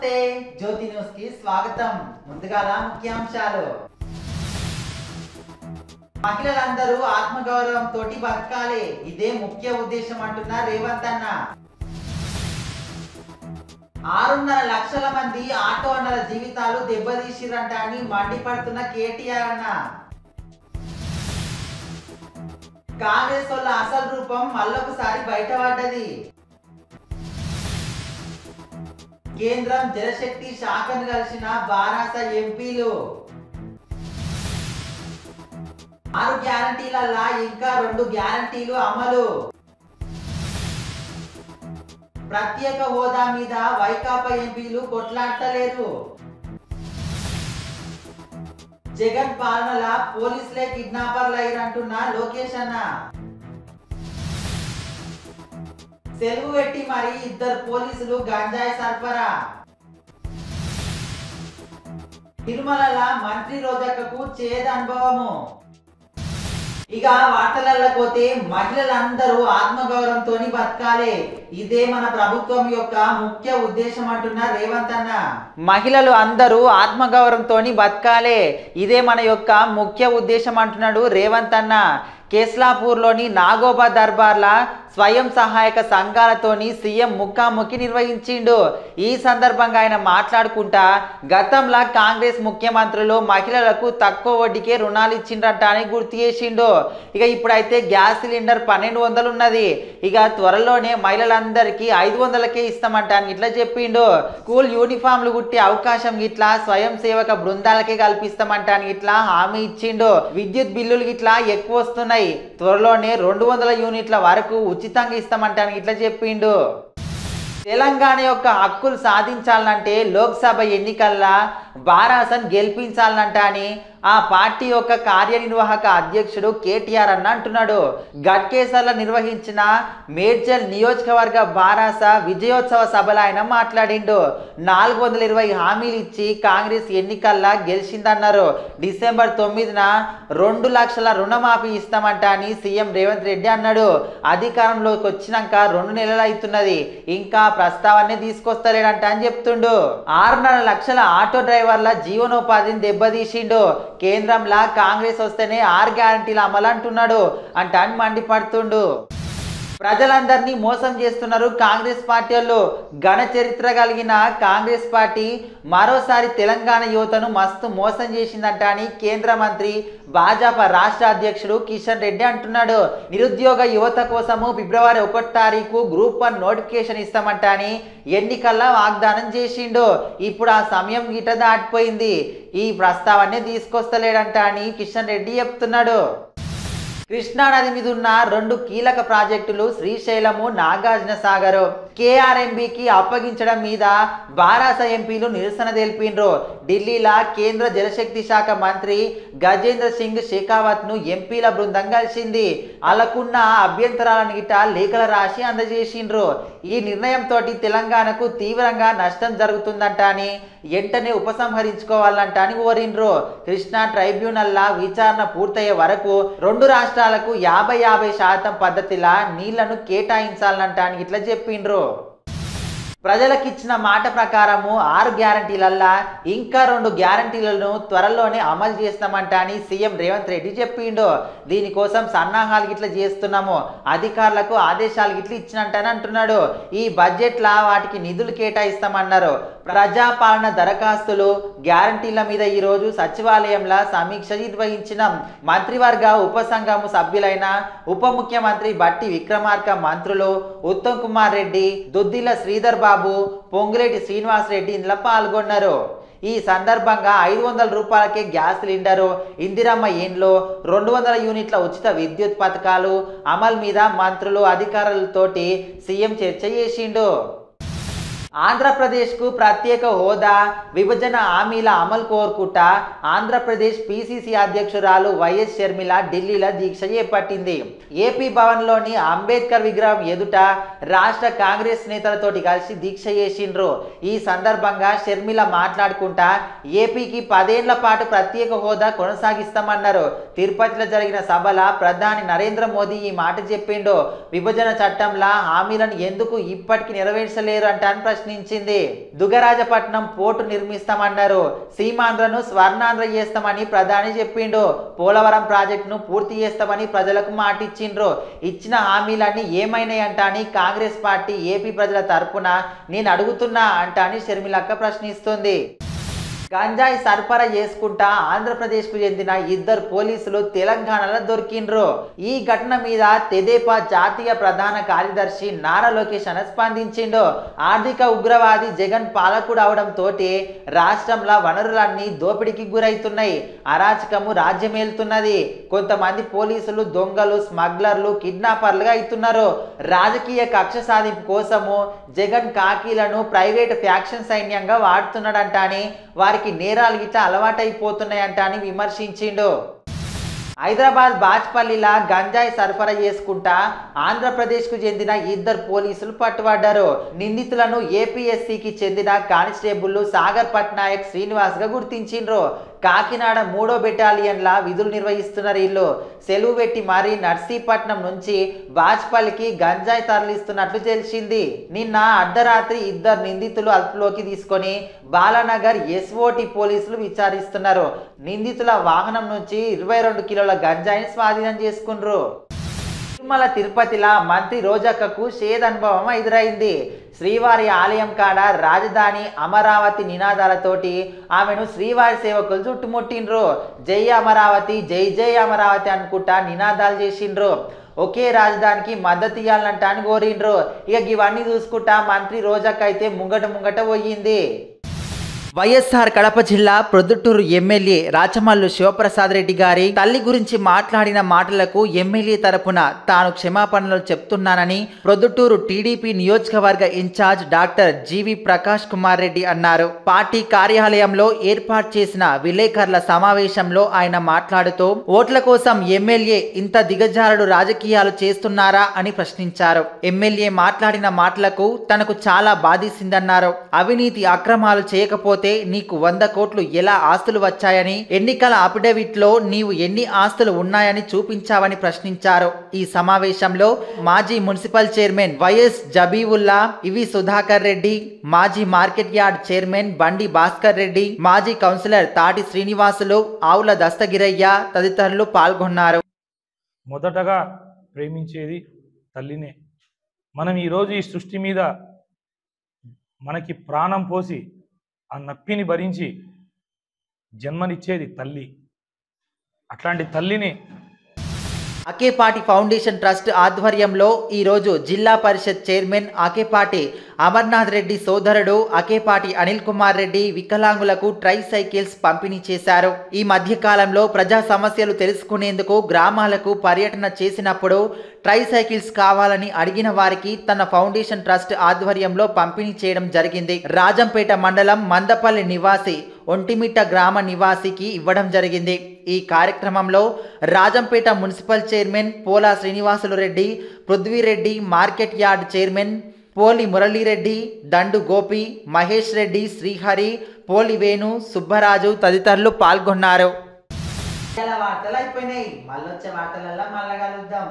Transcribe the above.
నమస్తే జ్యోతి న్యూస్ కి స్వాగతం. ముందుగా ముఖ్యాంశాలు. మహిళలందరూ ఆత్మగౌరవం తోటి బతకాలి, ఇదే ముఖ్య ఉద్దేశం అంటున్న రేవంత్ అన్న. 6.5 లక్షల మంది ఆటో అన్నల జీవితాలు దెబ్బతీసిరంట అని మండిపడుతున్న కేటీఆర్ అన్న. కాంగ్రెస్ వాళ్ళ అసలు రూపం మళ్ళొకసారి బయటపడ్డది. కేంద్రం జలశక్తి శాఖను కలిసిన బారాస ఎంపీలు. 6 గ్యారంటీలల్లా ఇంకా 2 గ్యారంటీలు అమలు. ప్రత్యేక హోదా మీద వైకాపా ఎంపీలు కొట్లాడతలేరు. జగన్ పాలనల పోలీసులే కిడ్నాపర్లు అయ్యారంటున్న లోకేష్ అన్న. సెలవు పెట్టి మరి 2 పోలీసులు గంజాయి సరఫరా. తిరుమల మంత్రి రోజక్కకు చేదు అనుభవము. ఇక వార్తలలో పోతే మహిళలందరూ ఆత్మగౌరవంతో బతకాలి, ఇదే మన ప్రభుత్వం యొక్క ముఖ్య ఉద్దేశం అంటున్న రేవంత్ అన్న. మహిళలు అందరూ ఆత్మగౌరవంతో బతకాలి, ఇదే మన యొక్క ముఖ్య ఉద్దేశం అంటున్నాడు రేవంత్ అన్న. కేస్లాపూర్లోని నాగోబా దర్బార్ల స్వయం సహాయక సంఘాలతోని సీఎం ముఖాముఖి నిర్వహించిండు. ఈ సందర్భంగా ఆయన మాట్లాడుకుంటా గతంలో కాంగ్రెస్ ముఖ్యమంత్రులు మహిళలకు తక్కువ వడ్డీకే రుణాలు ఇచ్చిండ్రంట అని గుర్తు చేసిండు. ఇక ఇప్పుడైతే గ్యాస్ సిలిండర్ 1200 ఉన్నది, ఇక త్వరలోనే మహిళలందరికీ 500కే ఇస్తామంట అని ఇట్లా చెప్పిండు. స్కూల్ యూనిఫామ్లు కుట్టే అవకాశం ఇట్లా స్వయం సేవక బృందాలకే కల్పిస్తామంట అని ఇట్లా హామీ ఇచ్చిండు. విద్యుత్ బిల్లులు ఇట్లా ఎక్కువ వస్తున్నాయి, త్వరలోనే 200 యూనిట్ల వరకు ఉచితంగా ఇస్తామంటానికి ఇట్లా చెప్పిండు. తెలంగాణ యొక్క హక్కులు సాధించాలంటే లోక్సభ ఎన్నికల్లో బారాసన్ గెలిపించాలంట అని ఆ పార్టీ యొక్క కార్యనిర్వాహక అధ్యక్షుడు కేటీఆర్ అన్న అంటున్నాడు. గట్కేసర్లో నిర్వహించిన మేడ్చల్ నియోజకవర్గ బారాస విజయోత్సవ సభలో ఆయన మాట్లాడిండు. 420 హామీలు ఇచ్చి కాంగ్రెస్ ఎన్నికల్లో గెలిచిందన్నారు. డిసెంబర్ 9న 2 లక్షల రుణమాఫీ ఇస్తామంట అని సీఎం రేవంత్ రెడ్డి అన్నాడు. అధికారంలోకి వచ్చినాక 2 నెలలు అవుతున్నది, ఇంకా ప్రస్తావనే తీసుకొస్తలేడంట అని చెప్తుండు. 6.5 లక్షల ఆటో డ్రైవర్ల జీవనోపాధిని దెబ్బతీసిండు. కేంద్రంలో కాంగ్రెస్ వస్తేనే 6 గ్యారంటీలు అమలు అంటున్నాడు అంట అని మండిపడుతుండు. ప్రజలందరినీ మోసం చేస్తున్నారు కాంగ్రెస్ పార్టీ వాళ్ళు. ఘన చరిత్ర కలిగిన కాంగ్రెస్ పార్టీ మరోసారి తెలంగాణ యువతను మస్తు మోసం చేసిందంట అని కేంద్ర మంత్రి భాజపా రాష్ట్ర అధ్యక్షుడు కిషన్ రెడ్డి అంటున్నాడు. నిరుద్యోగ యువత కోసము ఫిబ్రవరి 1వ తారీఖు గ్రూప్ 1 నోటిఫికేషన్ ఇస్తామంట అని ఎన్నికల్లో వాగ్దానం చేసిండు. ఇప్పుడు ఆ సమయం గిట దాటిపోయింది, ఈ ప్రస్తావనే తీసుకొస్తలేడంట అని కిషన్ రెడ్డి చెప్తున్నాడు. కృష్ణానది మీద ఉన్న 2 కీలక ప్రాజెక్టులు శ్రీశైలము, నాగార్జున సాగర్ కేఆర్ఎంబికి అప్పగించడం మీద బారాస ఎంపీలు నిరసన తెలిపిండ్రు. ఢిల్లీలో కేంద్ర జలశక్తి శాఖ మంత్రి గజేంద్ర సింగ్ షెకావత్ ను ఎంపీల బృందం కలిసింది. అలాకున్న అభ్యంతరాలను గిట లేఖలు రాసి అందజేసిండ్రు. ఈ నిర్ణయంతో తెలంగాణకు తీవ్రంగా నష్టం జరుగుతుందంట అని వెంటనే ఉపసంహరించుకోవాలంట అని కోరిండ్రు. కృష్ణా ట్రైబ్యునల్లా విచారణ పూర్తయ్యే వరకు 2 రాష్ట్రాలకు 50-50% పద్ధతిలా నీళ్లను కేటాయించాలంట అని ఇట్లా చెప్పిండ్రు. ప్రజలకు ఇచ్చిన మాట ప్రకారము 6 గ్యారంటీలల్లా ఇంకా 2 గ్యారంటీలను త్వరలోనే అమలు చేస్తామంట అని సీఎం రేవంత్ రెడ్డి చెప్పిండు. దీనికోసం సన్నాహాలు గిట్లా చేస్తున్నాము, అధికారులకు ఆదేశాలు గిట్లా ఇచ్చినట్టని అంటున్నాడు. ఈ బడ్జెట్లో వాటికి నిధులు కేటాయిస్తామన్నారు. ప్రజాపాలన దరఖాస్తులు గ్యారంటీల మీద ఈరోజు సచివాలయంలో సమీక్ష నిర్వహించిన మంత్రివర్గ ఉపసంఘము సభ్యులైన ఉప ముఖ్యమంత్రి బట్టి విక్రమార్క, మంత్రులు ఉత్తమ్ కుమార్ రెడ్డి, దుద్దిల శ్రీధర్ బాబు, పొంగులేటి శ్రీనివాస్ రెడ్డి ఇందులో పాల్గొన్నారు. ఈ సందర్భంగా 500 రూపాయలకే గ్యాస్ సిలిండరు, ఇందిరమ్మ ఇండ్లు, 200 యూనిట్ల ఉచిత విద్యుత్ పథకాలు అమలు మీద మంత్రులు అధికారులతోటి సీఎం చర్చ చేసిండు. ఆంధ్రప్రదేశ్కు ప్రత్యేక హోదా, విభజన హామీల అమలు కోరుకుంటా ఆంధ్రప్రదేశ్ పిసిసి అధ్యక్షురాలు వైఎస్ షర్మిల ఢిల్లీలో దీక్ష చేపట్టింది. ఏపీ భవన్లోని అంబేద్కర్ విగ్రహం ఎదుట రాష్ట్ర కాంగ్రెస్ నేతలతోటి కలిసి దీక్ష చేసిండ్రు. ఈ సందర్భంగా షర్మిల మాట్లాడుకుంటా ఏపీకి 10 ఏళ్ల పాటు ప్రత్యేక హోదా కొనసాగిస్తామన్నారు. తిరుపతిలో జరిగిన సభలో ప్రధాని నరేంద్ర మోదీ ఈ మాట చెప్పిండు. విభజన చట్టంలో హామీలను ఎందుకు ఇప్పటికీ నెరవేర్చలేరు అంటాను ప్రశ్నించింది. దుగరాజపట్నం పోర్టు నిర్మిస్తామన్నారు, సీమాంధ్రను స్వర్ణాంధ్ర చేస్తామని ప్రధాని చెప్పిండు, పోలవరం ప్రాజెక్టును పూర్తి చేస్తామని ప్రజలకు మాటిచ్చిండ్రు, ఇచ్చిన హామీలన్నీ ఏమైనాయంట అని కాంగ్రెస్ పార్టీ ఏపీ ప్రజల తరపున నేను అడుగుతున్నా అంట అని షర్మిలక్క ప్రశ్నిస్తుంది. గంజాయి సరఫరా చేసుకుంటా ఆంధ్రప్రదేశ్కు చెందిన 2 పోలీసులు తెలంగాణలో దొరికిండ్రు. ఈ ఘటన మీద తెదేపా జాతీయ ప్రధాన కార్యదర్శి నారా లోకేష్ స్పందించిండు. ఆర్థిక ఉగ్రవాది జగన్ పాలకుడు అవడంతో రాష్ట్రంలో వనరులన్నీ దోపిడీకి గురైతున్నాయి, అరాచకము రాజ్యమేలుతున్నది, కొంతమంది పోలీసులు దొంగలు, స్మగ్లర్లు, కిడ్నాపర్లుగా అవుతున్నారు, రాజకీయ కక్ష సాధింపు కోసము జగన్ కాకీలను ప్రైవేట్ ఫ్యాక్షన్ సైన్యంగా వాడుతున్నాడంట అని, వారికి నేరాలు గిట్లా అలవాటైపోతున్నాయంట అని విమర్శించిండు. హైదరాబాద్ బాచ్పల్లిలా గంజాయి సరఫరా చేసుకుంటా ఆంధ్రప్రదేశ్కు చెందిన 2 పోలీసులు పట్టుబడ్డారు. నిందితులను ఏపీఎస్సికి చెందిన కానిస్టేబుల్ సాగర్ పట్నాయక్, శ్రీనివాస్గా గుర్తించిండ్రు. కాకినాడ 3వ బెటాలియన్ల విధులు నిర్వహిస్తున్నారు. వీళ్ళు సెలవు పెట్టి మరీ నర్సీపట్నం నుంచి బాచ్పల్లికి గంజాయి తరలిస్తున్నట్లు తెలిసింది. నిన్న అర్ధరాత్రి 2 నిందితులు అదుపులోకి తీసుకొని బాలానగర్ ఎస్ఓటి పోలీసులు విచారిస్తున్నారు. నిందితుల వాహనం నుంచి 22 కిలోల గంజాయిని స్వాధీనం చేసుకున్నారు. తిరుమల తిరుపతిలా మంత్రి రోజక్కకు షేద్ అనుభవం ఎదురైంది. శ్రీవారి ఆలయం కాడ రాజధాని అమరావతి నినాదాలతోటి ఆమెను శ్రీవారి సేవకులు చుట్టుముట్టిండ్రు. జై అమరావతి, జై జై అమరావతి అనుకుంటా నినాదాలు చేసిండ్రు. ఒకే రాజధానికి మద్దతు ఇవ్వాలంట అని కోరిండ్రు. ఇక ఇవన్నీ చూసుకుంటా మంత్రి రోజక్క అయితే ముంగట పోయింది. వైఎస్ఆర్ కడప జిల్లా ప్రొద్దుటూరు ఎమ్మెల్యే రాచమల్లు శివప్రసాద్ రెడ్డి గారి తల్లి గురించి మాట్లాడిన మాటలకు ఎమ్మెల్యే తరపున తాను క్షమాపణలు చెప్తున్నానని ప్రొద్దుటూరు టీడీపీ నియోజకవర్గ ఇన్ఛార్జ్ డాక్టర్ జీవి ప్రకాష్ కుమార్ రెడ్డి అన్నారు. పార్టీ కార్యాలయంలో ఏర్పాటు చేసిన విలేకరుల సమావేశంలో ఆయన మాట్లాడుతూ ఓట్ల కోసం ఎమ్మెల్యే ఇంత దిగజారుడు రాజకీయాలు చేస్తున్నారా అని ప్రశ్నించారు. ఎమ్మెల్యే మాట్లాడిన మాటలకు తనకు చాలా బాధిసిందన్నారు. అవినీతి అక్రమాలు చేయకపోతే నీకు 100 కోట్లు ఎలా ఆస్తులు వచ్చాయని, ఎన్నికల అఫిడవిట్ లో నీవు ఎన్ని ఆస్తులు ఉన్నాయని చూపించావని ప్రశ్నించారు. ఈ సమావేశంలో మాజీ మున్సిపల్ చైర్మన్ వైఎస్ జబీవుల్లా, ఇవి సుధాకర్ రెడ్డి, మాజీ మార్కెట్ యార్డ్ చైర్మన్ బండి భాస్కర్ రెడ్డి, మాజీ కౌన్సిలర్ తాటి శ్రీనివాసులు, ఆవుల దస్తగిరయ్య తదితరులు పాల్గొన్నారు. మొదటగా ప్రేమించేది తల్లినే. మనం ఈరోజు ఈ సృష్టి మీద మనకి ప్రాణం పోసి ఆ నొప్పిని భరించి జన్మనిచ్చేది తల్లి. అట్లాంటి తల్లిని అకేపాటి ఫౌండేషన్ ట్రస్ట్ ఆధ్వర్యంలో ఈరోజు జిల్లా పరిషత్ చైర్మన్ అకేపాటి అమర్నాథ్ రెడ్డి సోదరుడు అకేపాటి అనిల్ కుమార్ రెడ్డి వికలాంగులకు ట్రై సైకిల్స్ పంపిణీ చేశారు. ఈ మధ్య కాలంలో ప్రజా సమస్యలు తెలుసుకునేందుకు గ్రామాలకు పర్యటన చేసినప్పుడు ట్రై సైకిల్స్ కావాలని అడిగిన వారికి తన ఫౌండేషన్ ట్రస్ట్ ఆధ్వర్యంలో పంపిణీ చేయడం జరిగింది. రాజంపేట మండలం మందపల్లి నివాసి ఒంటిమిట్ట గ్రామ నివాసికి ఇవ్వడం జరిగింది. ఈ కార్యక్రమంలో Rajampet municipal chairman Pola Srinivasulu Reddy, Prithvireddy, market yard chairman Poli Muralireddy, దండు గోపి, మహేష్ రెడ్డి, శ్రీహరి, పోలి వేణు, సుబ్బరాజు తదితరులు పాల్గొన్నారు. వార్తలు అయిపోయినాయి. మళ్ళొచ్చే వార్తలల్లో మళ్ళా కలుద్దాం.